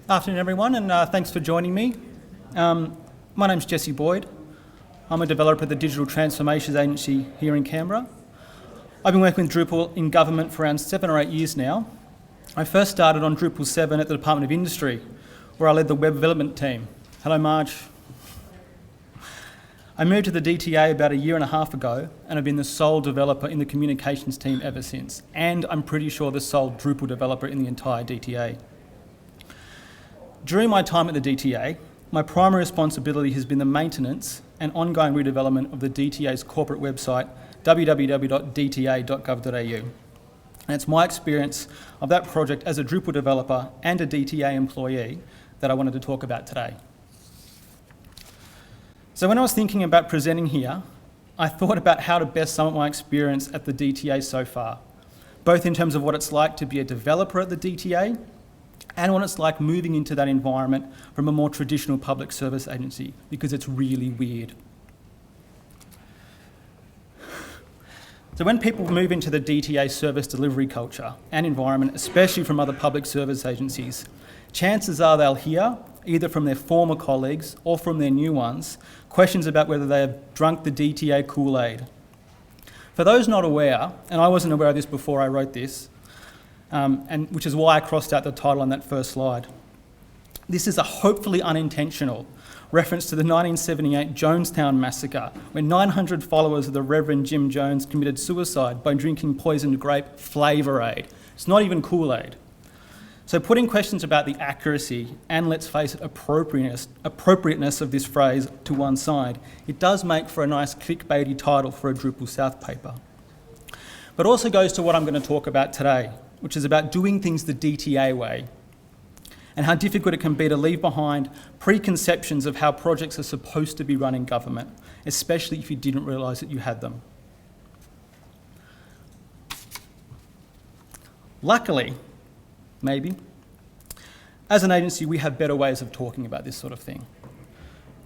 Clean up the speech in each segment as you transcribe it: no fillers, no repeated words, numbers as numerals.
Afternoon, everyone, and thanks for joining me. My name's Jesse Boyd. I'm a developer at the Digital Transformations Agency here in Canberra. I've been working with Drupal in government for around 7 or 8 years now. I first started on Drupal 7 at the Department of Industry, where I led the web development team. Hello, Marge. I moved to the DTA about 1.5 years ago, and I've been the sole developer in the communications team ever since, and I'm pretty sure the sole Drupal developer in the entire DTA. During my time at the DTA, my primary responsibility has been the maintenance and ongoing redevelopment of the DTA's corporate website, www.dta.gov.au. And it's my experience of that project as a Drupal developer and a DTA employee that I wanted to talk about today. So when I was thinking about presenting here, I thought about how to best sum up my experience at the DTA so far, both in terms of what it's like to be a developer at the DTA and what it's like moving into that environment from a more traditional public service agency, because it's really weird. So when people move into the DTA service delivery culture and environment, especially from other public service agencies, chances are they'll hear, either from their former colleagues or from their new ones, questions about whether they have drunk the DTA Kool-Aid. For those not aware, and I wasn't aware of this before I wrote this, and which is why I crossed out the title on that first slide. This is a hopefully unintentional reference to the 1978 Jonestown massacre, when 900 followers of the Reverend Jim Jones committed suicide by drinking poisoned grape Flavour-Aid. It's not even Kool-Aid. So putting questions about the accuracy and, let's face it, appropriateness of this phrase to one side, it does make for a nice clickbaity title for a Drupal South paper. But also goes to what I'm going to talk about today, which is about doing things the DTA way, and how difficult it can be to leave behind preconceptions of how projects are supposed to be run in government, especially if you didn't realise that you had them. Luckily, maybe, as an agency, we have better ways of talking about this sort of thing.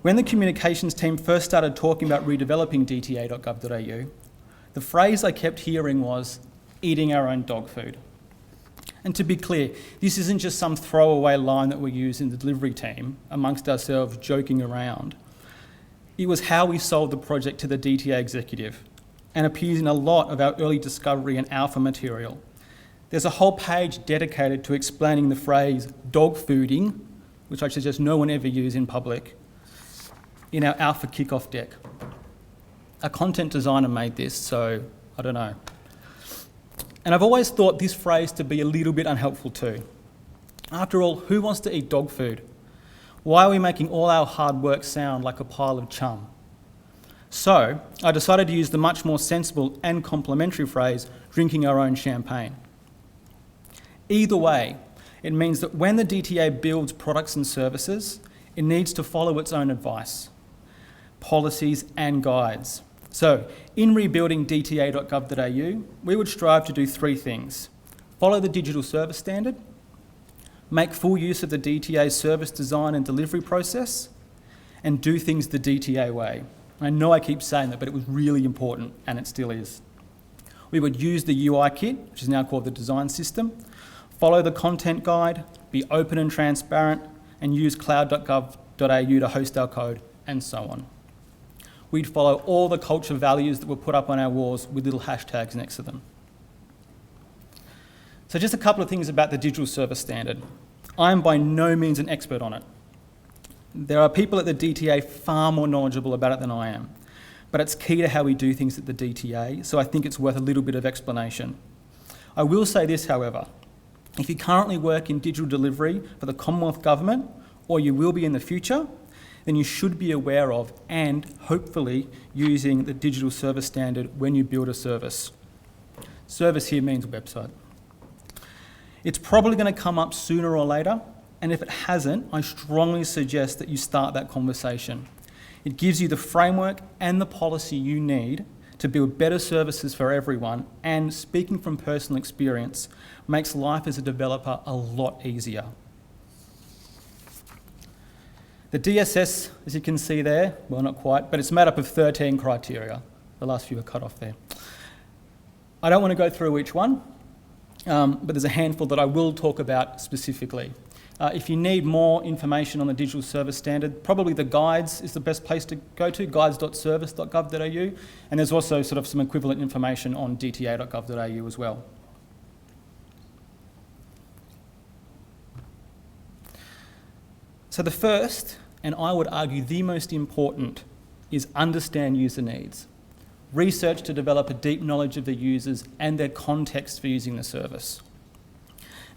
When the communications team first started talking about redeveloping dta.gov.au, the phrase I kept hearing was, eating our own dog food. And to be clear, this isn't just some throwaway line that we use in the delivery team amongst ourselves joking around. It was how we sold the project to the DTA executive and appears in a lot of our early discovery and alpha material. There's a whole page dedicated to explaining the phrase dog fooding, which I suggest no one ever use in public, in our alpha kickoff deck. A content designer made this, so I don't know. And I've always thought this phrase to be a little bit unhelpful too. After all, who wants to eat dog food? Why are we making all our hard work sound like a pile of chum? So I decided to use the much more sensible and complimentary phrase, drinking our own champagne. Either way, it means that when the DTA builds products and services, it needs to follow its own advice, policies and guides. So, in rebuilding dta.gov.au, we would strive to do 3 things. Follow the digital service standard, make full use of the DTA service design and delivery process, and do things the DTA way. I know I keep saying that, but it was really important, and it still is. We would use the UI kit, which is now called the design system, follow the content guide, be open and transparent, and use cloud.gov.au to host our code, and so on. We'd follow all the culture values that were put up on our walls with little hashtags next to them. So just a couple of things about the digital service standard. I am by no means an expert on it. There are people at the DTA far more knowledgeable about it than I am, but it's key to how we do things at the DTA, so I think it's worth a little bit of explanation. I will say this, however. If you currently work in digital delivery for the Commonwealth Government, or you will be in the future, then you should be aware of and hopefully using the digital service standard when you build a service. Service here means website. It's probably going to come up sooner or later, and if it hasn't, I strongly suggest that you start that conversation. It gives you the framework and the policy you need to build better services for everyone, and speaking from personal experience, makes life as a developer a lot easier. The DSS, as you can see there, well, not quite, but it's made up of 13 criteria. The last few are cut off there. I don't want to go through each one. but there's a handful that I will talk about specifically. If you need more information on the Digital Service Standard, probably the guides is the best place to go to, guides.service.gov.au, and there's also sort of some equivalent information on dta.gov.au as well. So the first, and I would argue the most important, is understand user needs. Research to develop a deep knowledge of the users and their context for using the service.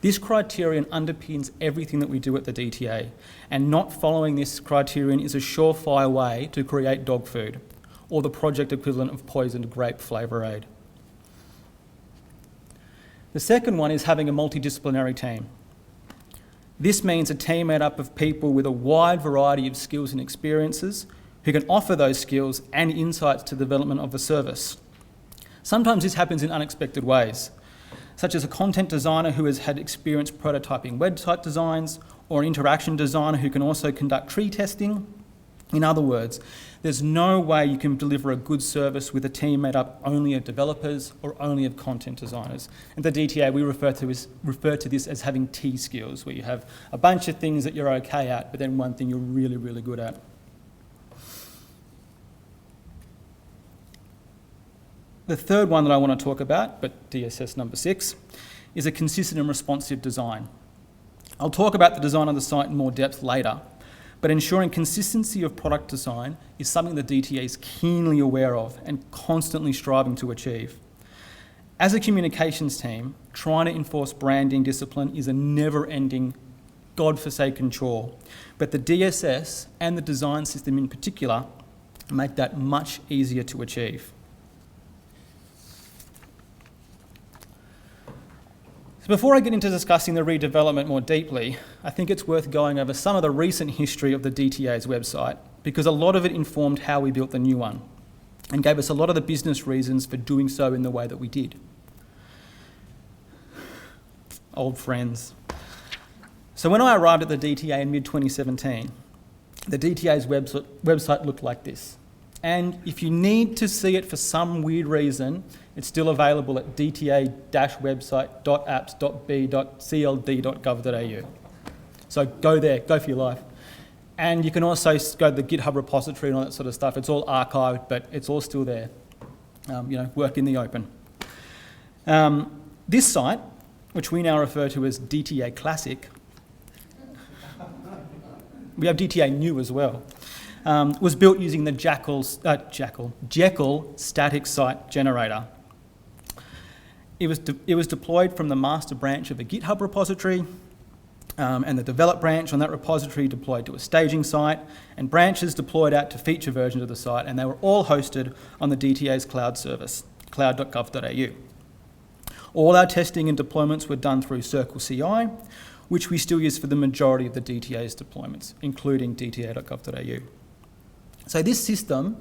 This criterion underpins everything that we do at the DTA, and not following this criterion is a surefire way to create dog food, or the project equivalent of poisoned grape flavour aid. The second one is having a multidisciplinary team. This means a team made up of people with a wide variety of skills and experiences who can offer those skills and insights to the development of the service. Sometimes this happens in unexpected ways, such as a content designer who has had experience prototyping website designs, or an interaction designer who can also conduct tree testing. In other words, there's no way you can deliver a good service with a team made up only of developers or only of content designers. At the DTA, we refer to this as having T skills, where you have a bunch of things that you're okay at, but then one thing you're really, really good at. The third one that I want to talk about, but DSS number 6, is a consistent and responsive design. I'll talk about the design of the site in more depth later, but ensuring consistency of product design is something the DTA is keenly aware of and constantly striving to achieve. As a communications team, trying to enforce branding discipline is a never-ending, godforsaken chore, but the DSS and the design system in particular make that much easier to achieve. Before I get into discussing the redevelopment more deeply, I think it's worth going over some of the recent history of the DTA's website, because a lot of it informed how we built the new one and gave us a lot of the business reasons for doing so in the way that we did. Old friends. So when I arrived at the DTA in mid-2017, the DTA's website looked like this. And if you need to see it for some weird reason, it's still available at dta-website.apps.b.cld.gov.au. So go there, go for your life. And you can also go to the GitHub repository and all that sort of stuff. It's all archived, but it's all still there. Work in the open. This site, which we now refer to as DTA Classic, we have DTA New as well, was built using the Jekyll static site generator. It was deployed from the master branch of a GitHub repository, and the develop branch on that repository deployed to a staging site, and branches deployed out to feature versions of the site, and they were all hosted on the DTA's cloud service, cloud.gov.au. All our testing and deployments were done through Circle CI, which we still use for the majority of the DTA's deployments, including dta.gov.au. So this system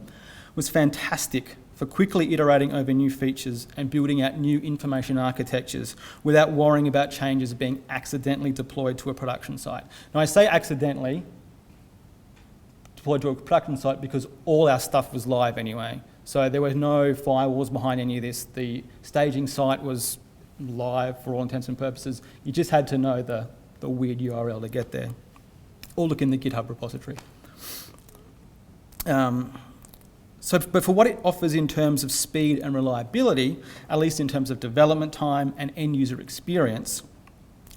was fantastic for quickly iterating over new features and building out new information architectures without worrying about changes being accidentally deployed to a production site. Now I say accidentally deployed to a production site because all our stuff was live anyway. So there were no firewalls behind any of this. The staging site was live for all intents and purposes. You just had to know the weird URL to get there. Or look in the GitHub repository. But for what it offers in terms of speed and reliability, at least in terms of development time and end user experience,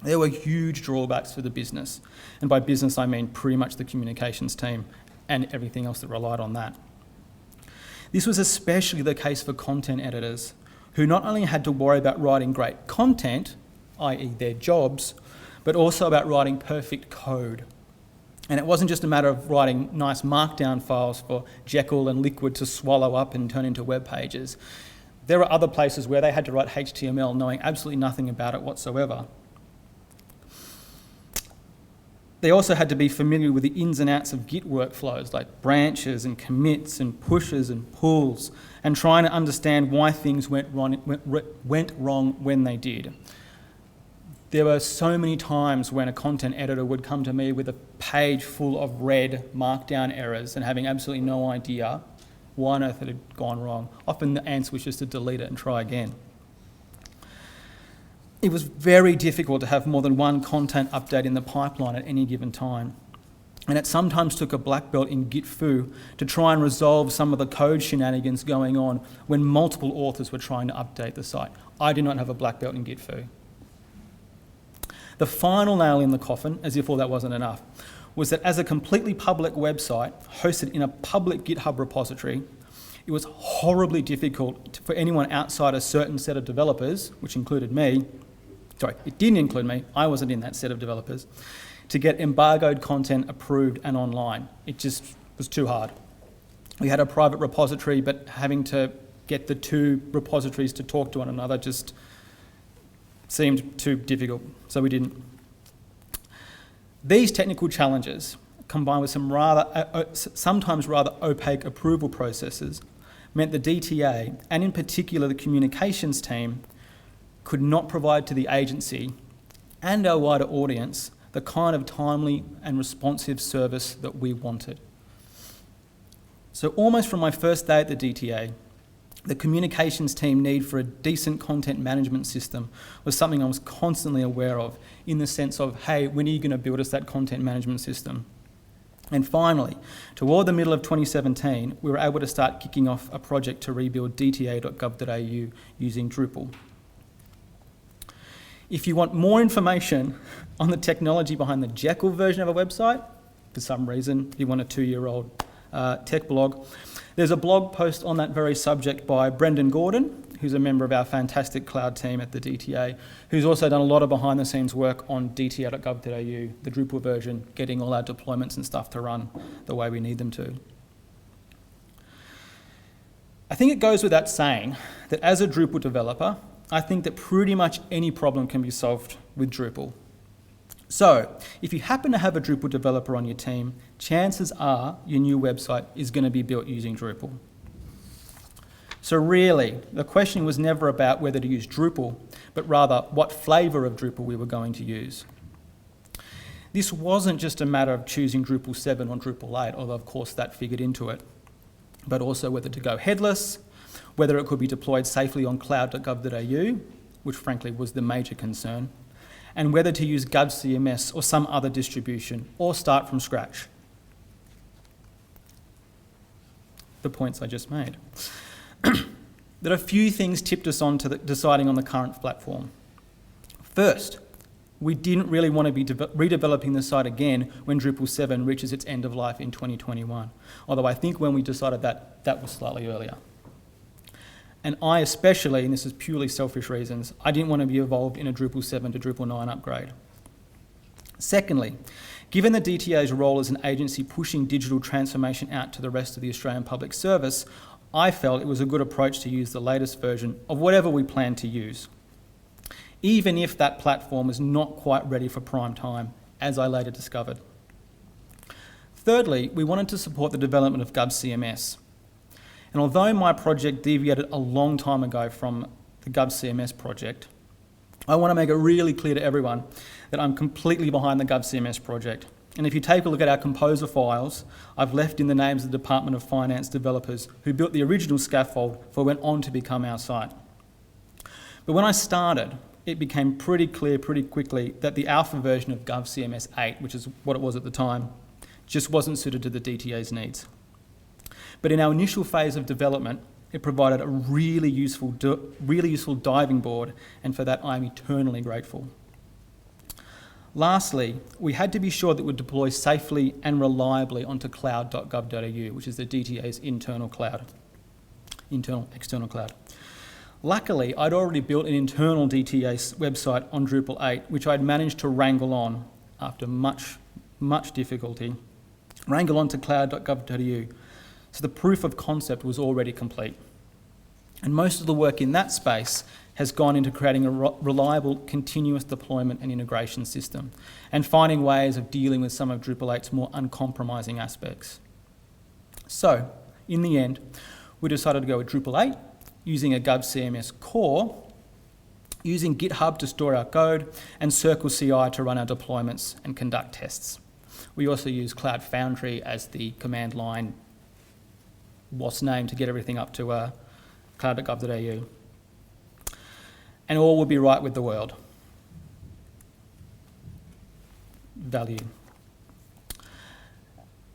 there were huge drawbacks for the business. And by business, I mean pretty much the communications team and everything else that relied on that. This was especially the case for content editors, who not only had to worry about writing great content, i.e. their jobs, but also about writing perfect code. And it wasn't just a matter of writing nice markdown files for Jekyll and Liquid to swallow up and turn into web pages. There were other places where they had to write HTML knowing absolutely nothing about it whatsoever. They also had to be familiar with the ins and outs of Git workflows like branches and commits and pushes and pulls, and trying to understand why things went wrong when they did. There were so many times when a content editor would come to me with a page full of red markdown errors and having absolutely no idea why on earth it had gone wrong. Often the answer was just to delete it and try again. It was very difficult to have more than one content update in the pipeline at any given time. And it sometimes took a black belt in Git foo to try and resolve some of the code shenanigans going on when multiple authors were trying to update the site. I do not have a black belt in Git foo. The final nail in the coffin, as if all that wasn't enough, was that as a completely public website hosted in a public GitHub repository, it was horribly difficult for anyone outside a certain set of developers, which included me. Sorry, it didn't include me. I wasn't in that set of developers, to get embargoed content approved and online. It just was too hard. We had a private repository, but having to get the two repositories to talk to one another just seemed too difficult, so we didn't. These technical challenges, combined with some sometimes rather opaque approval processes, meant the DTA, and in particular the communications team, could not provide to the agency and our wider audience the kind of timely and responsive service that we wanted. So almost from my first day at the DTA, the communications team need for a decent content management system was something I was constantly aware of, in the sense of, hey, when are you going to build us that content management system? And finally, toward the middle of 2017, we were able to start kicking off a project to rebuild dta.gov.au using Drupal. If you want more information on the technology behind the Jekyll version of a website, for some reason you want a 2-year-old tech blog, there's a blog post on that very subject by Brendan Gordon, who's a member of our fantastic cloud team at the DTA, who's also done a lot of behind-the-scenes work on dta.gov.au, the Drupal version, getting all our deployments and stuff to run the way we need them to. I think it goes without saying that as a Drupal developer, I think that pretty much any problem can be solved with Drupal. So, if you happen to have a Drupal developer on your team, chances are your new website is going to be built using Drupal. So really, the question was never about whether to use Drupal, but rather what flavour of Drupal we were going to use. This wasn't just a matter of choosing Drupal 7 or Drupal 8, although of course that figured into it, but also whether to go headless, whether it could be deployed safely on cloud.gov.au, which frankly was the major concern, and whether to use GovCMS or some other distribution, or start from scratch. The points I just made. There are a few things tipped us on to deciding on the current platform. First, we didn't really want to be redeveloping the site again when Drupal 7 reaches its end of life in 2021, although I think when we decided that was slightly earlier. And I especially, and this is purely selfish reasons, I didn't want to be involved in a Drupal 7 to Drupal 9 upgrade. Secondly, given the DTA's role as an agency pushing digital transformation out to the rest of the Australian public service, I felt it was a good approach to use the latest version of whatever we plan to use, even if that platform is not quite ready for prime time, as I later discovered. Thirdly, we wanted to support the development of GovCMS. And although my project deviated a long time ago from the GovCMS project, I want to make it really clear to everyone that I'm completely behind the GovCMS project. And if you take a look at our composer files, I've left in the names of the Department of Finance developers who built the original scaffold for what went on to become our site. But when I started, it became pretty clear pretty quickly that the alpha version of GovCMS 8, which is what it was at the time, just wasn't suited to the DTA's needs. But in our initial phase of development, it provided a really useful diving board, and for that I'm eternally grateful. Lastly, we had to be sure that it would deploy safely and reliably onto cloud.gov.au, which is the DTA's external cloud. Luckily, I'd already built an internal DTA website on Drupal 8, which I'd managed to wrangle on, after much difficulty, onto cloud.gov.au. So the proof of concept was already complete. And most of the work in that space has gone into creating a reliable, continuous deployment and integration system, and finding ways of dealing with some of Drupal 8's more uncompromising aspects. So, in the end, we decided to go with Drupal 8, using a GovCMS core, using GitHub to store our code, and Circle CI to run our deployments and conduct tests. We also use Cloud Foundry as the command line name to get everything up to cloud.gov.au. And all will be right with the world. value.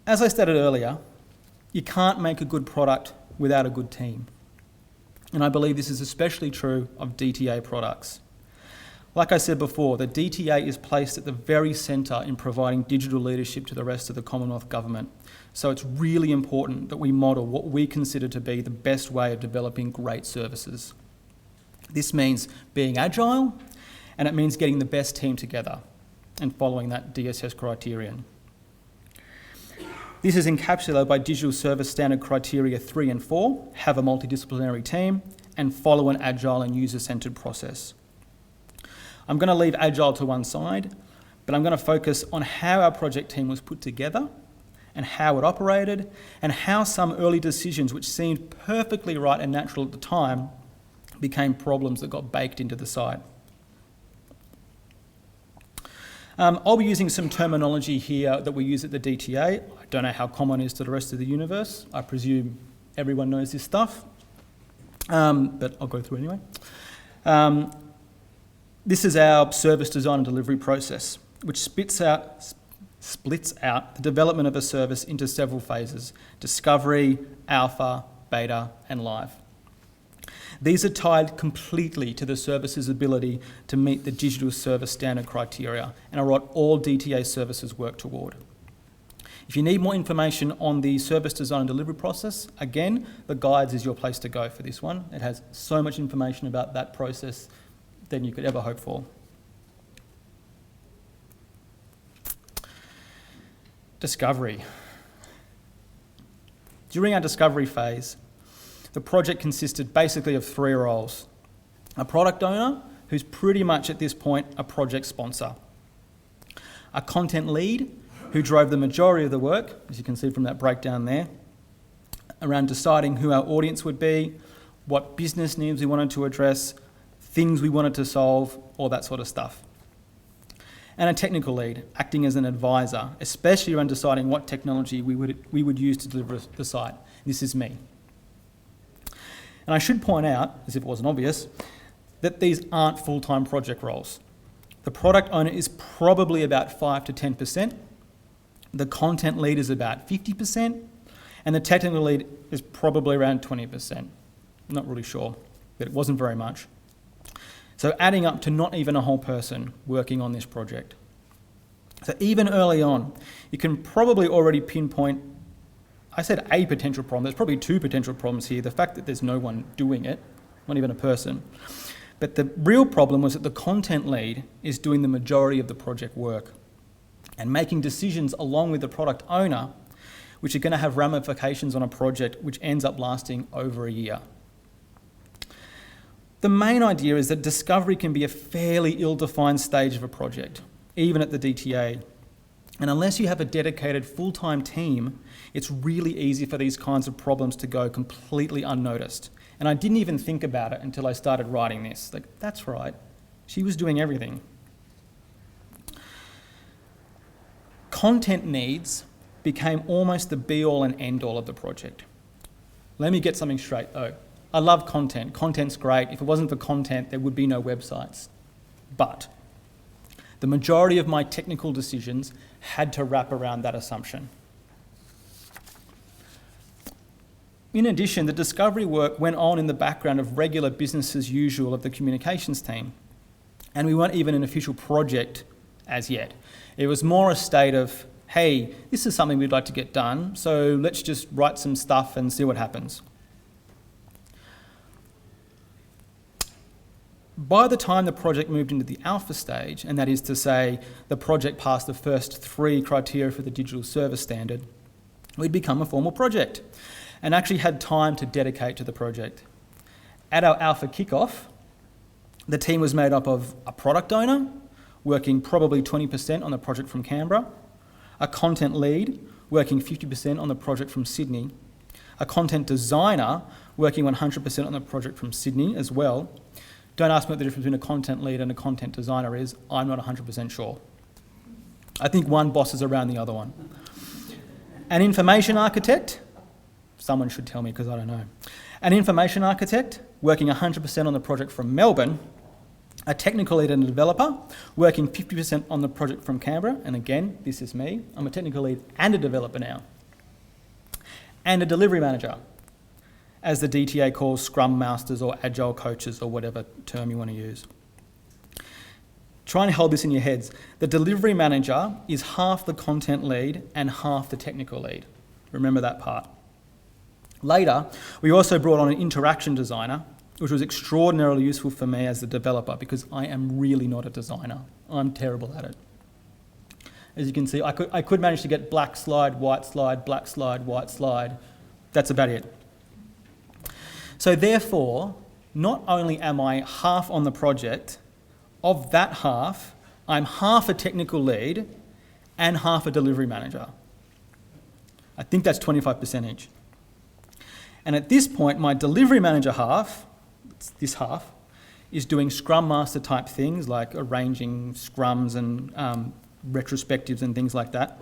As I stated earlier, you can't make a good product without a good team. And I believe this is especially true of DTA products. Like I said before, the DTA is placed at the very centre in providing digital leadership to the rest of the Commonwealth Government. So it's really important that we model what we consider to be the best way of developing great services. This means being agile, and it means getting the best team together and following that DSS criterion. This is encapsulated by Digital Service Standard Criteria 3 and 4, have a multidisciplinary team, and follow an agile and user-centred process. I'm going to leave agile to one side, but I'm going to focus on how our project team was put together and how it operated, and how some early decisions which seemed perfectly right and natural at the time became problems that got baked into the site. I'll be using some terminology here that we use at the DTA. I don't know how common it is to the rest of the universe. I presume everyone knows this stuff, but I'll go through anyway. This is our service design and delivery process, which splits out the development of a service into several phases: discovery, alpha, beta, and live. These are tied completely to the service's ability to meet the Digital Service Standard criteria and are what all DTA services work toward. If you need more information on the service design and delivery process, again, the guides is your place to go for this one. It has so much information about that process than you could ever hope for. Discovery. During our discovery phase, the project consisted basically of 3 roles: a product owner, who's pretty much at this point a project sponsor; a content lead, who drove the majority of the work, as you can see from that breakdown there, around deciding who our audience would be, what business needs we wanted to address, things we wanted to solve, all that sort of stuff. And a technical lead, acting as an advisor, especially around deciding what technology we would use to deliver the site. This is me. And I should point out, as if it wasn't obvious, that these aren't full-time project roles. The product owner is probably about 5 to 10%, the content lead is about 50%, and the technical lead is probably around 20%. I'm not really sure, but it wasn't very much. So adding up to not even a whole person working on this project. So even early on, you can probably already pinpoint, I said a potential problem, there's probably 2 potential problems here. The fact that there's no one doing it, not even a person. But the real problem was that the content lead is doing the majority of the project work and making decisions along with the product owner, which are going to have ramifications on a project which ends up lasting over a year. The main idea is that discovery can be a fairly ill-defined stage of a project, even at the DTA. And unless you have a dedicated full-time team, it's really easy for these kinds of problems to go completely unnoticed. And I didn't even think about it until I started writing this. Like, that's right, she was doing everything. Content needs became almost the be-all and end-all of the project. Let me get something straight though. I love content. Content's great. If it wasn't for content, there would be no websites. But the majority of my technical decisions had to wrap around that assumption. In addition, the discovery work went on in the background of regular business as usual of the communications team. And we weren't even an official project as yet. It was more a state of, hey, this is something we'd like to get done, so let's just write some stuff and see what happens. By the time the project moved into the alpha stage, and that is to say the project passed the first 3 criteria for the Digital Service Standard, we'd become a formal project and actually had time to dedicate to the project. At our alpha kickoff, the team was made up of a product owner, working probably 20% on the project from Canberra, a content lead, working 50% on the project from Sydney, a content designer, working 100% on the project from Sydney as well. Don't ask me what the difference between a content lead and a content designer is. I'm not 100% sure. I think one bosses around the other one. An information architect, someone should tell me because I don't know. An information architect working 100% on the project from Melbourne, a technical lead and a developer, working 50% on the project from Canberra, and again, this is me, I'm a technical lead and a developer now, and a delivery manager, as the DTA calls Scrum Masters or Agile coaches or whatever term you want to use. Try and hold this in your heads. The delivery manager is half the content lead and half the technical lead. Remember that part. Later, we also brought on an interaction designer, which was extraordinarily useful for me as a developer because I am really not a designer. I'm terrible at it. As you can see, I could manage to get black slide, white slide, black slide, white slide. That's about it. So therefore, not only am I half on the project, of that half, I'm half a technical lead and half a delivery manager. I think that's 25% each. And at this point, my delivery manager half, this half, is doing Scrum Master type things like arranging scrums and retrospectives and things like that.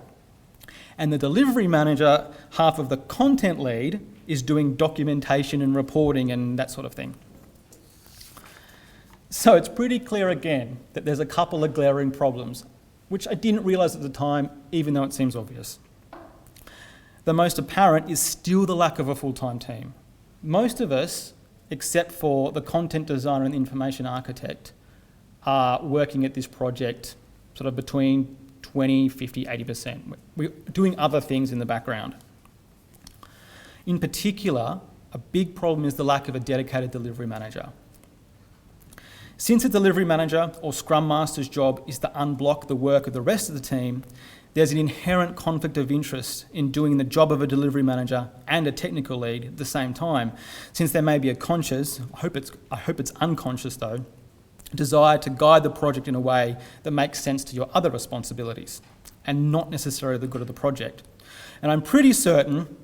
And the delivery manager, half of the content lead, is doing documentation and reporting and that sort of thing. So it's pretty clear again that there's a couple of glaring problems, which I didn't realise at the time, even though it seems obvious. The most apparent is still the lack of a full-time team. Most of us, except for the content designer and the information architect, are working at this project sort of between 20, 50, 80%. We're doing other things in the background. In particular, a big problem is the lack of a dedicated delivery manager. Since a delivery manager or Scrum Master's job is to unblock the work of the rest of the team, there's an inherent conflict of interest in doing the job of a delivery manager and a technical lead at the same time, since there may be a conscious, I hope it's unconscious though, desire to guide the project in a way that makes sense to your other responsibilities and not necessarily the good of the project. And I'm pretty certain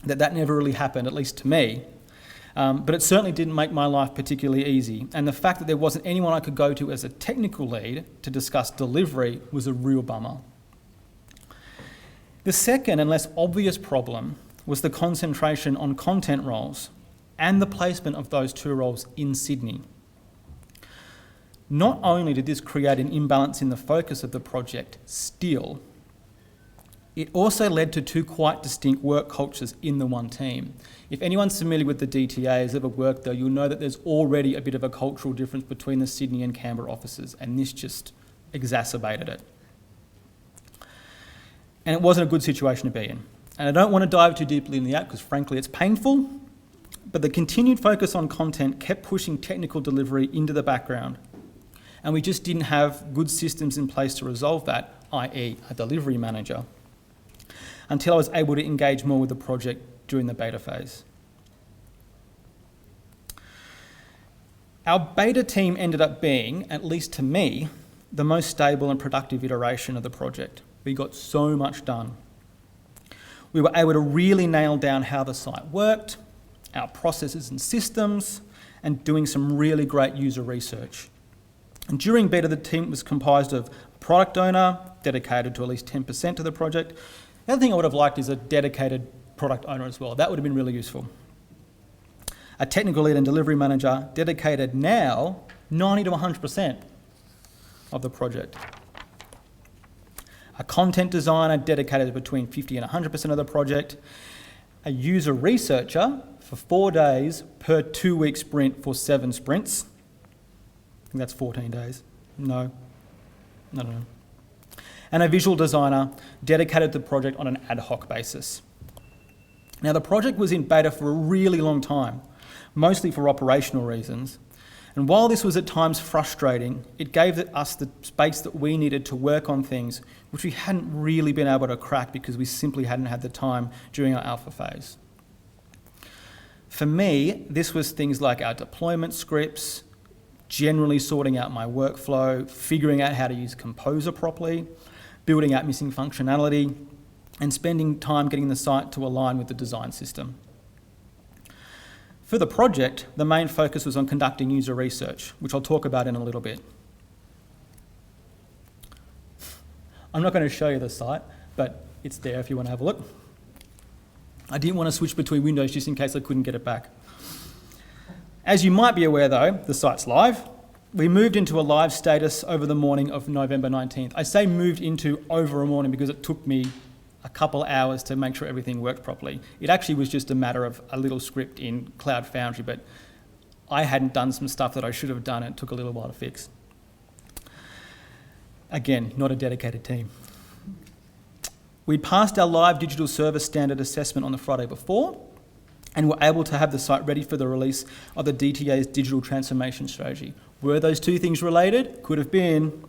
that never really happened, at least to me. But it certainly didn't make my life particularly easy. And the fact that there wasn't anyone I could go to as a technical lead to discuss delivery was a real bummer. The second and less obvious problem was the concentration on content roles and the placement of those two roles in Sydney. Not only did this create an imbalance in the focus of the project still, it also led to two quite distinct work cultures in the one team. If anyone's familiar with the DTA, has ever worked there, you'll know that there's already a bit of a cultural difference between the Sydney and Canberra offices, and this just exacerbated it. And it wasn't a good situation to be in. And I don't want to dive too deeply into that because frankly it's painful, but the continued focus on content kept pushing technical delivery into the background. And we just didn't have good systems in place to resolve that, i.e. a delivery manager, until I was able to engage more with the project during the beta phase. Our beta team ended up being, at least to me, the most stable and productive iteration of the project. We got so much done. We were able to really nail down how the site worked, our processes and systems, and doing some really great user research. And during beta, the team was comprised of a product owner, dedicated to at least 10% of the project. The other thing I would have liked is a dedicated product owner as well. That would have been really useful. A technical lead and delivery manager dedicated now 90 to 100% of the project. A content designer dedicated between 50 and 100% of the project. A user researcher for 4 days per 2-week sprint for 7 sprints. I think that's 14 days. No. And a visual designer dedicated to the project on an ad hoc basis. Now, the project was in beta for a really long time, mostly for operational reasons. And while this was at times frustrating, it gave us the space that we needed to work on things which we hadn't really been able to crack because we simply hadn't had the time during our alpha phase. For me, this was things like our deployment scripts, generally sorting out my workflow, figuring out how to use Composer properly, building out missing functionality, and spending time getting the site to align with the design system. For the project, the main focus was on conducting user research, which I'll talk about in a little bit. I'm not going to show you the site, but it's there if you want to have a look. I didn't want to switch between windows just in case I couldn't get it back. As you might be aware though, the site's live, We moved into a live status over the morning of November 19th. I say moved into over a morning because it took me a couple hours to make sure everything worked properly. It actually was just a matter of a little script in Cloud Foundry, but I hadn't done some stuff that I should have done and it took a little while to fix. Again, not a dedicated team. We'd passed our live digital service standard assessment on the Friday before and were able to have the site ready for the release of the DTA's digital transformation strategy. Were those two things related? Could have been.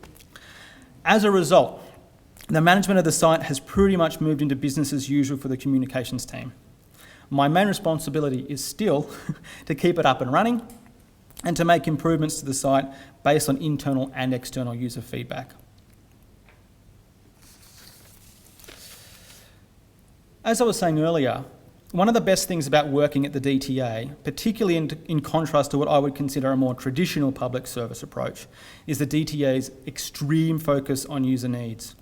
As a result, the management of the site has pretty much moved into business as usual for the communications team. My main responsibility is still to keep it up and running and to make improvements to the site based on internal and external user feedback. As I was saying earlier, one of the best things about working at the DTA, particularly in contrast to what I would consider a more traditional public service approach, is the DTA's extreme focus on user needs.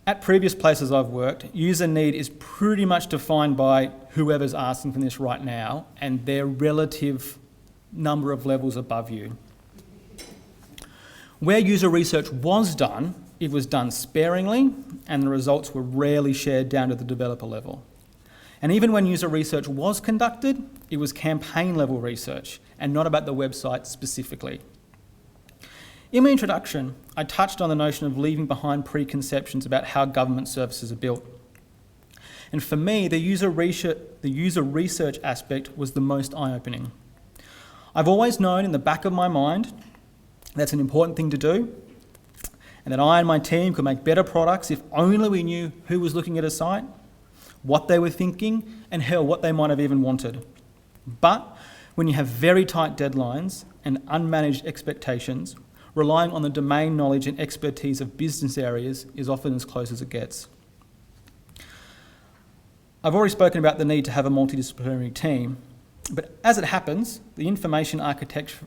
At previous places I've worked, user need is pretty much defined by whoever's asking for this right now and their relative number of levels above you. Where user research was done, it was done sparingly and the results were rarely shared down to the developer level. And even when user research was conducted, it was campaign level research and not about the website specifically. In my introduction, I touched on the notion of leaving behind preconceptions about how government services are built. And for me, the user research aspect was the most eye-opening. I've always known in the back of my mind that's an important thing to do, and that I and my team could make better products if only we knew who was looking at a site, what they were thinking, and hell, what they might have even wanted. But when you have very tight deadlines and unmanaged expectations, relying on the domain knowledge and expertise of business areas is often as close as it gets. I've already spoken about the need to have a multidisciplinary team, but as it happens, the information architect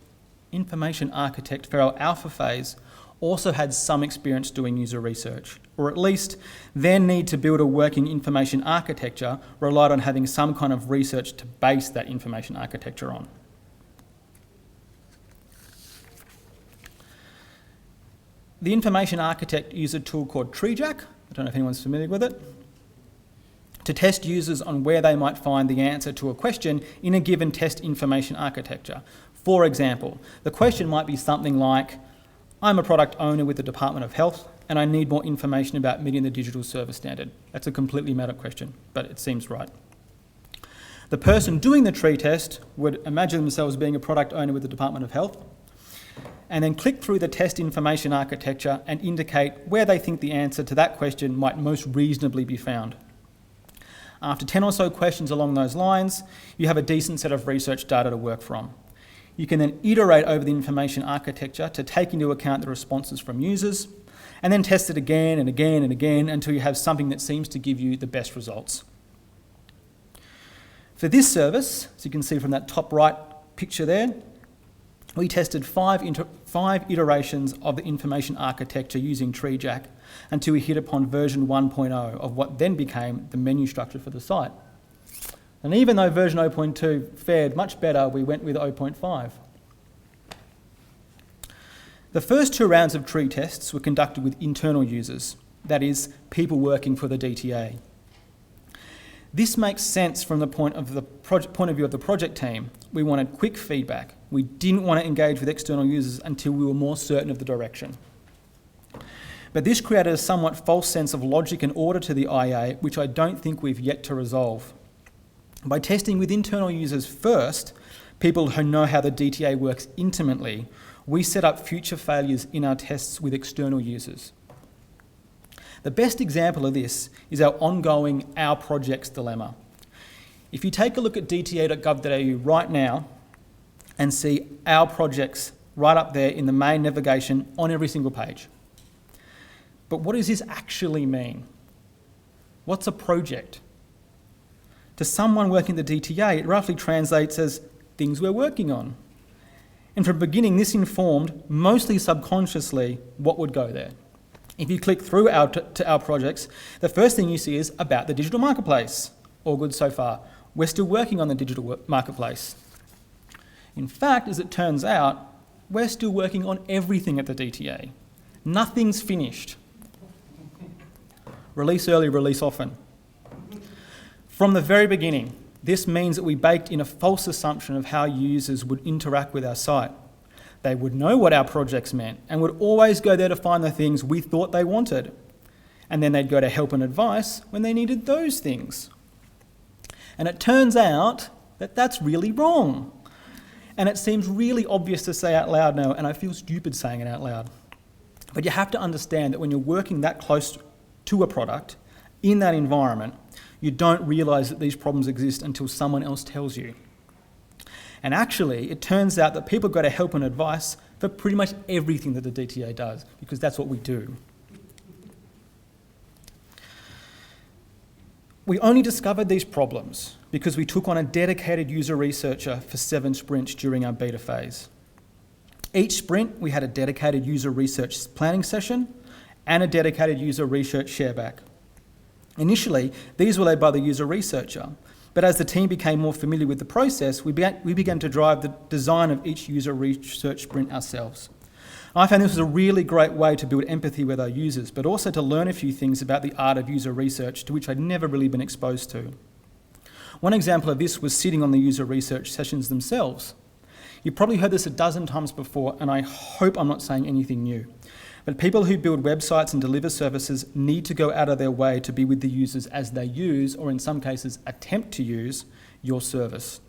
for our alpha phase also had some experience doing user research, or at least their need to build a working information architecture relied on having some kind of research to base that information architecture on. The information architect used a tool called TreeJack, I don't know if anyone's familiar with it, to test users on where they might find the answer to a question in a given test information architecture. For example, the question might be something like, I'm a product owner with the Department of Health and I need more information about meeting the digital service standard. That's a completely made up question, but it seems right. The person doing the tree test would imagine themselves being a product owner with the Department of Health and then click through the test information architecture and indicate where they think the answer to that question might most reasonably be found. After 10 or so questions along those lines, you have a decent set of research data to work from. You can then iterate over the information architecture to take into account the responses from users, and then test it again and again and again until you have something that seems to give you the best results. For this service, as you can see from that top right picture there, we tested five iterations of the information architecture using TreeJack until we hit upon version 1.0 of what then became the menu structure for the site. And even though version 0.2 fared much better, we went with 0.5. The first two rounds of tree tests were conducted with internal users, that is, people working for the DTA. This makes sense from the point of view of the project team. We wanted quick feedback. We didn't want to engage with external users until we were more certain of the direction. But this created a somewhat false sense of logic and order to the IA, which I don't think we've yet to resolve. By testing with internal users first, people who know how the DTA works intimately, we set up future failures in our tests with external users. The best example of this is our ongoing Our Projects dilemma. If you take a look at dta.gov.au right now and see Our Projects right up there in the main navigation on every single page. But what does this actually mean? What's a project? To someone working at the DTA, it roughly translates as things we're working on. And from the beginning, this informed, mostly subconsciously, what would go there. If you click through to our projects, the first thing you see is about the digital marketplace. All good so far. We're still working on the digital marketplace. In fact, as it turns out, we're still working on everything at the DTA. Nothing's finished. Release early, release often. From the very beginning, this means that we baked in a false assumption of how users would interact with our site. They would know what our projects meant and would always go there to find the things we thought they wanted. And then they'd go to help and advice when they needed those things. And it turns out that that's really wrong. And it seems really obvious to say out loud now, and I feel stupid saying it out loud. But you have to understand that when you're working that close to a product, in that environment, you don't realise that these problems exist until someone else tells you. And actually, it turns out that people go to help and advice for pretty much everything that the DTA does, because that's what we do. We only discovered these problems because we took on a dedicated user researcher for 7 sprints during our beta phase. Each sprint, we had a dedicated user research planning session and a dedicated user research shareback. Initially, these were led by the user researcher, but as the team became more familiar with the process, we began to drive the design of each user research sprint ourselves. I found this was a really great way to build empathy with our users, but also to learn a few things about the art of user research to which I'd never really been exposed to. One example of this was sitting on the user research sessions themselves. You've probably heard this a dozen times before, and I hope I'm not saying anything new. But people who build websites and deliver services need to go out of their way to be with the users as they use, or in some cases attempt to use, your service.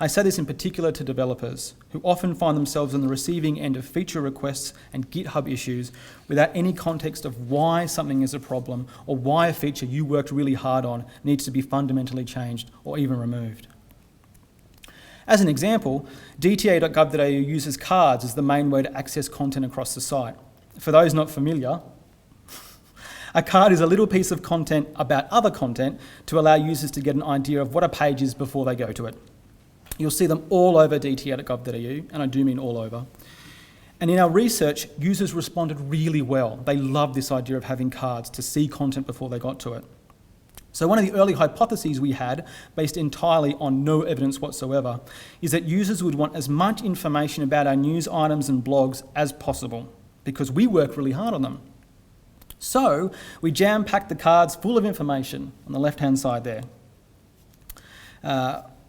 I say this in particular to developers who often find themselves on the receiving end of feature requests and GitHub issues without any context of why something is a problem or why a feature you worked really hard on needs to be fundamentally changed or even removed. As an example, dta.gov.au uses cards as the main way to access content across the site. For those not familiar, a card is a little piece of content about other content to allow users to get an idea of what a page is before they go to it. You'll see them all over dta.gov.au, and I do mean all over. And in our research, users responded really well. They loved this idea of having cards to see content before they got to it. So one of the early hypotheses we had, based entirely on no evidence whatsoever, is that users would want as much information about our news items and blogs as possible, because we work really hard on them. So we jam-packed the cards full of information on the left-hand side there.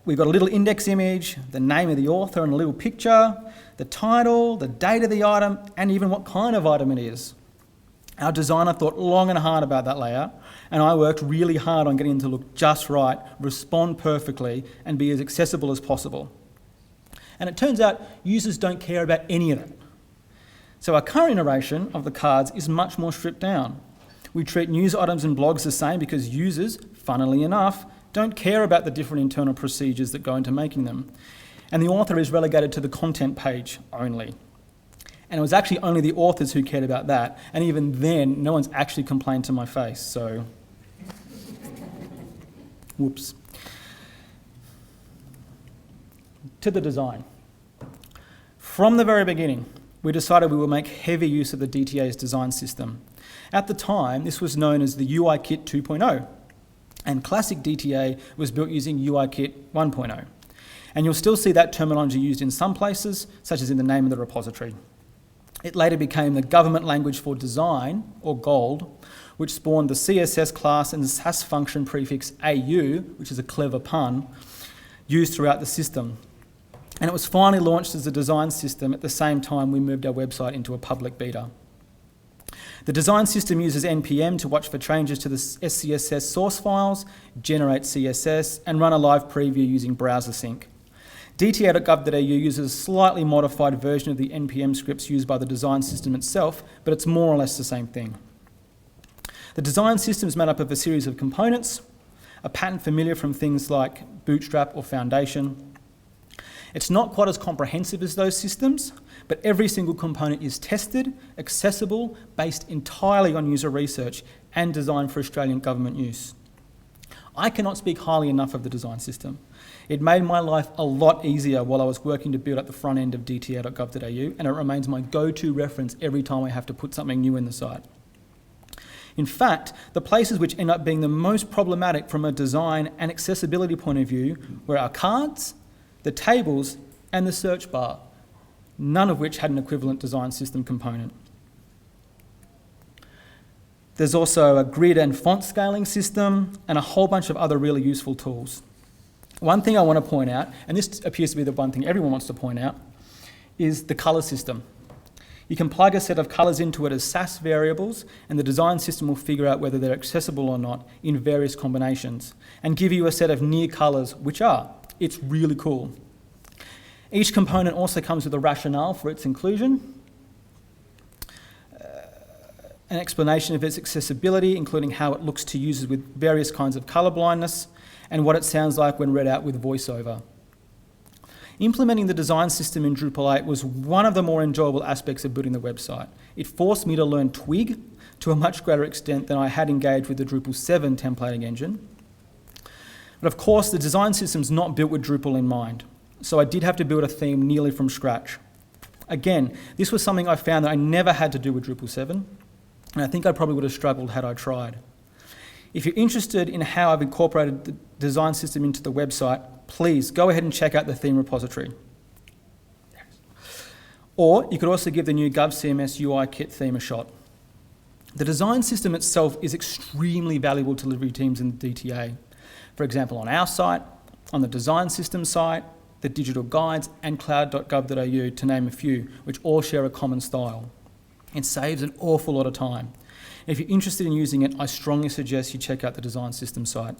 We've got a little index image, the name of the author and a little picture, the title, the date of the item, and even what kind of item it is. Our designer thought long and hard about that layout, and I worked really hard on getting it to look just right, respond perfectly, and be as accessible as possible. And it turns out users don't care about any of that. So our current iteration of the cards is much more stripped down. We treat news items and blogs the same because users, funnily enough, don't care about the different internal procedures that go into making them. And the author is relegated to the content page only. And it was actually only the authors who cared about that. And even then, no one's actually complained to my face, so whoops. To the design. From the very beginning, we decided we would make heavy use of the DTA's design system. At the time, this was known as the UI Kit 2.0. And classic DTA was built using UI Kit 1.0. And you'll still see that terminology used in some places, such as in the name of the repository. It later became the government language for design, or GOLD, which spawned the CSS class and the Sass function prefix AU, which is a clever pun, used throughout the system. And it was finally launched as a design system at the same time we moved our website into a public beta. The design system uses NPM to watch for changes to the SCSS source files, generate CSS, and run a live preview using browser sync. dta.gov.au uses a slightly modified version of the NPM scripts used by the design system itself, but it's more or less the same thing. The design system is made up of a series of components, a pattern familiar from things like Bootstrap or Foundation. It's not quite as comprehensive as those systems, but every single component is tested, accessible, based entirely on user research, and designed for Australian government use. I cannot speak highly enough of the design system. It made my life a lot easier while I was working to build up the front end of dta.gov.au, and it remains my go-to reference every time I have to put something new in the site. In fact, the places which end up being the most problematic from a design and accessibility point of view were our cards, the tables, and the search bar. none of which had an equivalent design system component. There's also a grid and font scaling system and a whole bunch of other really useful tools. One thing I want to point out, and this appears to be the one thing everyone wants to point out, is the colour system. You can plug a set of colours into it as SAS variables, and the design system will figure out whether they're accessible or not in various combinations, and give you a set of near colours, which are. It's really cool. Each component also comes with a rationale for its inclusion, an explanation of its accessibility, including how it looks to users with various kinds of colour blindness, and what it sounds like when read out with voiceover. Implementing the design system in Drupal 8 was one of the more enjoyable aspects of building the website. It forced me to learn Twig to a much greater extent than I had engaged with the Drupal 7 templating engine. But of course, the design system's not built with Drupal in mind, so I did have to build a theme nearly from scratch. Again, this was something I found that I never had to do with Drupal 7, and I think I probably would have struggled had I tried. If you're interested in how I've incorporated the design system into the website, please go ahead and check out the theme repository. Or you could also give the new GovCMS UI kit theme a shot. The design system itself is extremely valuable to delivery teams in the DTA. For example, on our site, on the design system site, the digital guides, and cloud.gov.au, to name a few, which all share a common style. It saves an awful lot of time. If you're interested in using it, I strongly suggest you check out the design system site.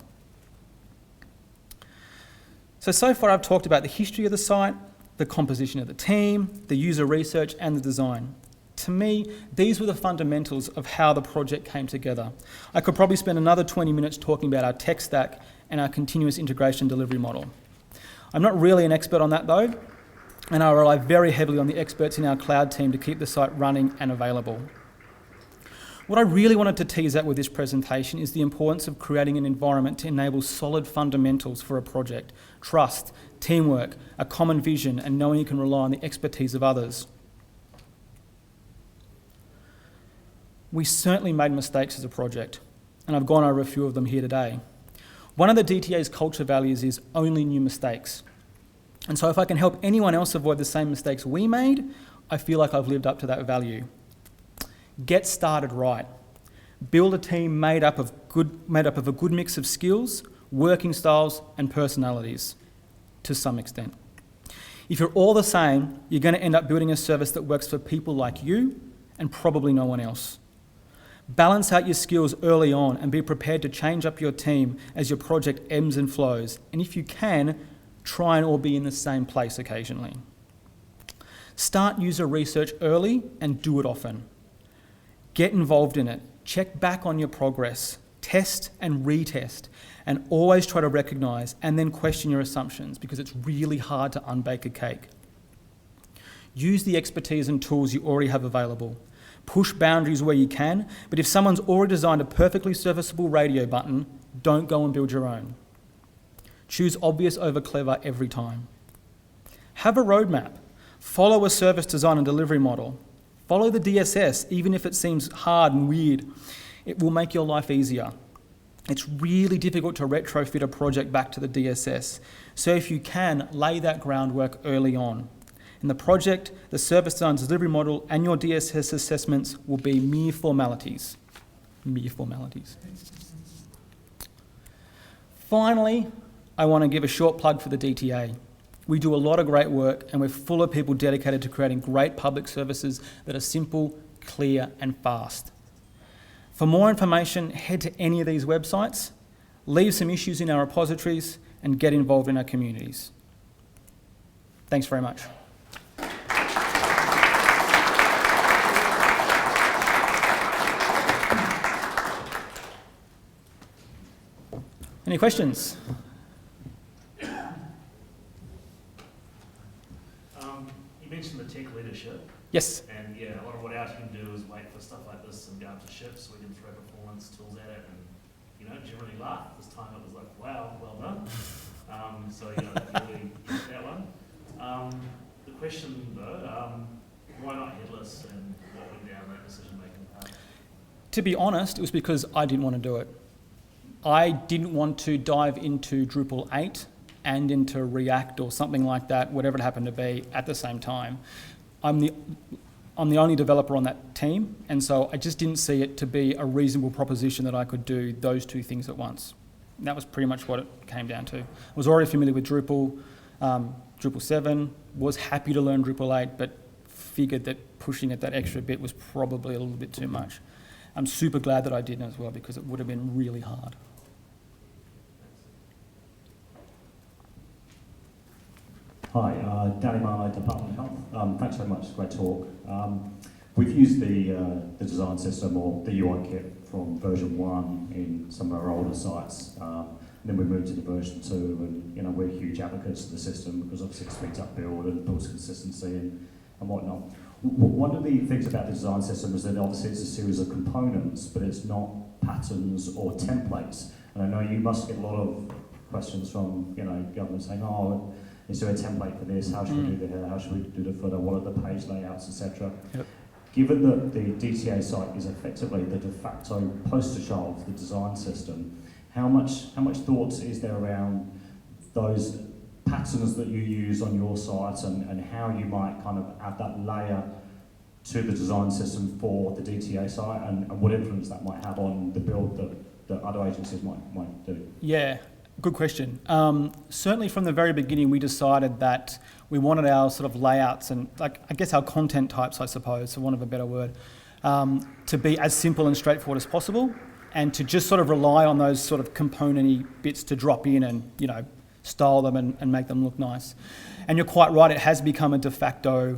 So far I've talked about the history of the site, the composition of the team, the user research, and the design. To me, these were the fundamentals of how the project came together. I could probably spend another 20 minutes talking about our tech stack and our continuous integration delivery model. I'm not really an expert on that though, and I rely very heavily on the experts in our cloud team to keep the site running and available. What I really wanted to tease out with this presentation is the importance of creating an environment to enable solid fundamentals for a project: trust, teamwork, a common vision, and knowing you can rely on the expertise of others. We certainly made mistakes as a project, and I've gone over a few of them here today. One of the DTA's culture values is only new mistakes. And so if I can help anyone else avoid the same mistakes we made, I feel like I've lived up to that value. Get started right. Build a team made up of a good mix of skills, working styles, and personalities, to some extent. If you're all the same, you're going to end up building a service that works for people like you and probably no one else. Balance out your skills early on and be prepared to change up your team as your project ebbs and flows. And if you can, try and all be in the same place occasionally. Start user research early and do it often. Get involved in it. Check back on your progress. Test and retest. And always try to recognise and then question your assumptions, because it's really hard to unbake a cake. Use the expertise and tools you already have available. Push boundaries where you can, but if someone's already designed a perfectly serviceable radio button, don't go and build your own. Choose obvious over clever every time. Have a roadmap. Follow a service design and delivery model. Follow the DSS, even if it seems hard and weird. It will make your life easier. It's really difficult to retrofit a project back to the DSS. So if you can, lay that groundwork early on. In the project, the service design delivery model and your DSS assessments will be mere formalities. Mere formalities. Finally, I want to give a short plug for the DTA. We do a lot of great work, and we're full of people dedicated to creating great public services that are simple, clear, and fast. For more information, head to any of these websites, leave some issues in our repositories, and get involved in our communities. Thanks very much. Any questions? You mentioned the tech leadership. Yes. And yeah, a lot of what our team do is wait for stuff like this and go up to ship so we can throw performance tools at it and, you know, generally laugh. This time it was like, wow, well done. So, you know, really use that one. The question though, why not headless, and what went down that decision-making path? To be honest, it was because I didn't want to do it. I didn't want to dive into Drupal 8 and into React or something like that, whatever it happened to be, at the same time. I'm the only developer on that team, and so I just didn't see it to be a reasonable proposition that I could do those two things at once. And that was pretty much what it came down to. I was already familiar with Drupal, Drupal 7, was happy to learn Drupal 8, but figured that pushing it that extra bit was probably a little bit too much. I'm super glad that I didn't as well, because it would have been really hard. Hi, Danny Marlow, Department of Health. Thanks very much, great talk. We've used the design system or the UI kit from version 1 in some of our older sites. Then we moved to the version 2, and we're huge advocates of the system because obviously it speeds up build and builds consistency and whatnot. One of the things about the design system is that obviously it's a series of components, but it's not patterns or templates. And I know you must get a lot of questions from government saying, oh, is there a template for this? How should we do the header? How should we do the footer? What are the page layouts, etc.? Yep. Given that the DTA site is effectively the de facto poster child for the design system, how much thought is there around those patterns that you use on your site and how you might kind of add that layer to the design system for the DTA site and what influence that might have on the build that other agencies might do? Yeah, good question. Certainly from the very beginning, we decided that we wanted our sort of layouts and I guess our content types, I suppose, for want of a better word, to be as simple and straightforward as possible, and to just sort of rely on those sort of component-y bits to drop in and, style them and make them look nice. And you're quite right, it has become a de facto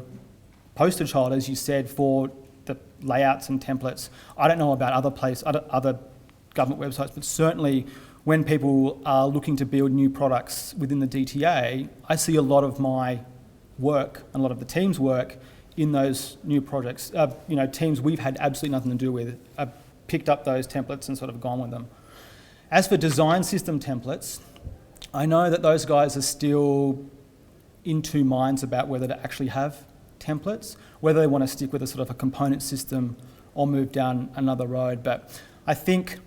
poster child, as you said, for the layouts and templates. I don't know about other government websites, but certainly when people are looking to build new products within the DTA, I see a lot of my work and a lot of the team's work in those new projects. Teams we've had absolutely nothing to do with have picked up those templates and sort of gone with them. As for design system templates, I know that those guys are still in two minds about whether to actually have templates, whether they want to stick with a sort of a component system or move down another road. But I think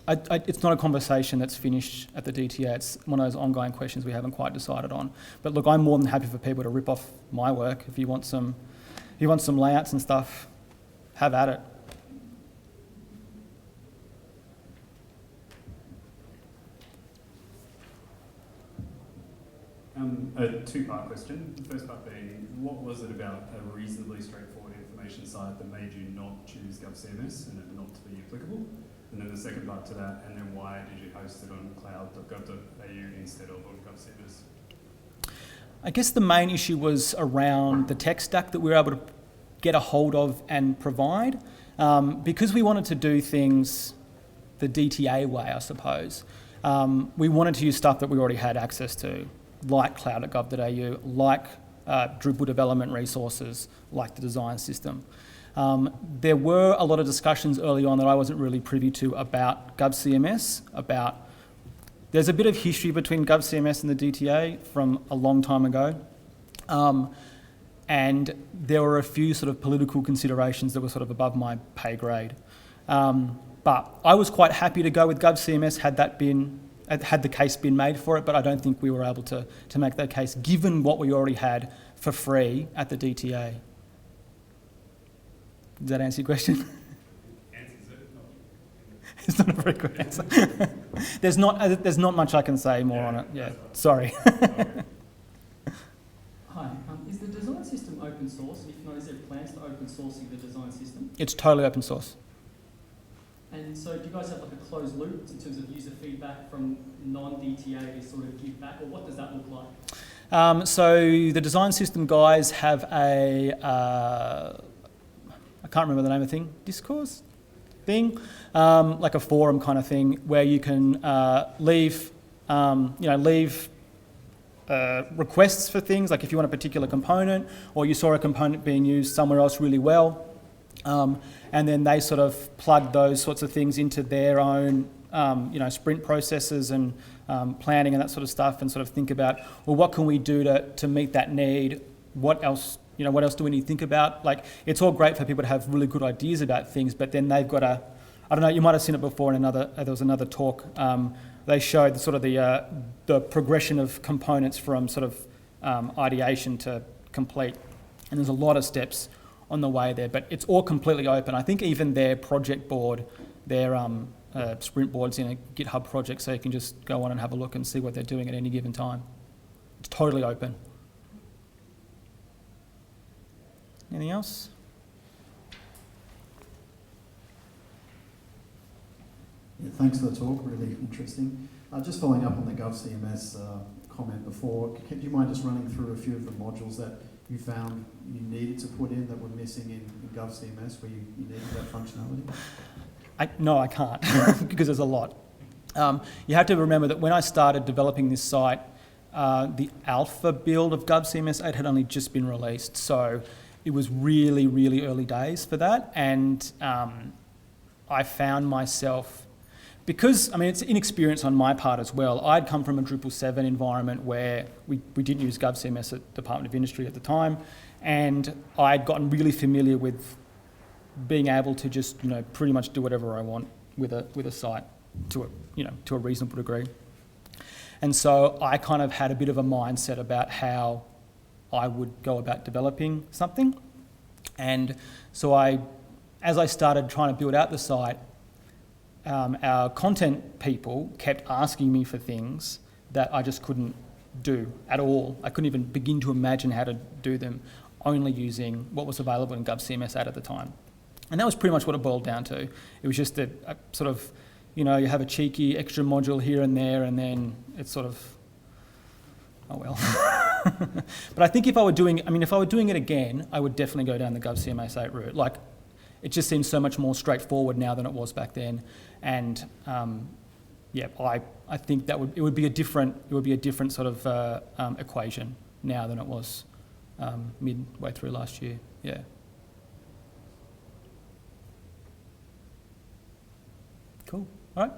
it's not a conversation that's finished at the DTA. It's one of those ongoing questions we haven't quite decided on. But look, I'm more than happy for people to rip off my work. If you want some layouts and stuff, have at it. A two-part question. The first part being, what was it about a reasonably straightforward information site that made you not choose GovCMS and it not to be applicable? And then the second part to that, and then why did you host it on cloud.gov.au instead of on GovCMS? I guess the main issue was around the tech stack that we were able to get a hold of and provide. Because we wanted to do things the DTA way, I suppose, we wanted to use stuff that we already had access to, like cloud.gov.au, like Drupal development resources, like the design system. There were a lot of discussions early on that I wasn't really privy to about GovCMS, there's a bit of history between GovCMS and the DTA from a long time ago. And there were a few sort of political considerations that were sort of above my pay grade. But I was quite happy to go with GovCMS had the case been made for it, but I don't think we were able to make that case given what we already had for free at the DTA. Does that answer your question? It's not a very good answer. There's not much I can say more on it. Yeah, sorry. Hi, is the design system open source? And if not, is there plans to open sourcing the design system? It's totally open source. And so do you guys have like a closed loop in terms of user feedback from non-DTA to sort of give back, or what does that look like? So the design system guys have I can't remember the name of the thing, discourse thing, like a forum kind of thing where you can leave requests for things, like if you want a particular component or you saw a component being used somewhere else really well, and then they sort of plug those sorts of things into their own sprint processes and planning and that sort of stuff, and sort of think about, well, what can we do to meet that need? What else do we need to think about? Like, it's all great for people to have really good ideas about things, but then they've got to, I don't know, you might have seen it before in there was another talk. They showed sort of the progression of components from sort of ideation to complete And there's a lot of steps on the way there, but it's all completely open. I think even their project board, their sprint board's in a GitHub project, so you can just go on and have a look and see what they're doing at any given time. It's totally open. Anything else? Yeah, thanks for the talk, really interesting. Just following up on the GovCMS comment before, do you mind just running through a few of the modules that you found you needed to put in that were missing in GovCMS where you needed that functionality? No, I can't, because there's a lot. You have to remember that when I started developing this site, the alpha build of GovCMS 8 had only just been released, so it was really, really early days for that, and I found myself, because, I mean, it's inexperience on my part as well. I'd come from a Drupal 7 environment where we didn't use GovCMS at Department of Industry at the time, and I'd gotten really familiar with being able to just, pretty much do whatever I want with a site to a reasonable degree. And so I kind of had a bit of a mindset about how I would go about developing something. And so as I started trying to build out the site, our content people kept asking me for things that I just couldn't do at all. I couldn't even begin to imagine how to do them, only using what was available in GovCMS 8 at the time. And that was pretty much what it boiled down to. It was just a sort of, you have a cheeky extra module here and there, and then it's sort of, oh well. But I think if I were doing it again, I would definitely go down the GovCMS 8 route. Like, it just seems so much more straightforward now than it was back then. And I think it would be a different sort of equation now than it was midway through last year. Yeah. Cool. All right.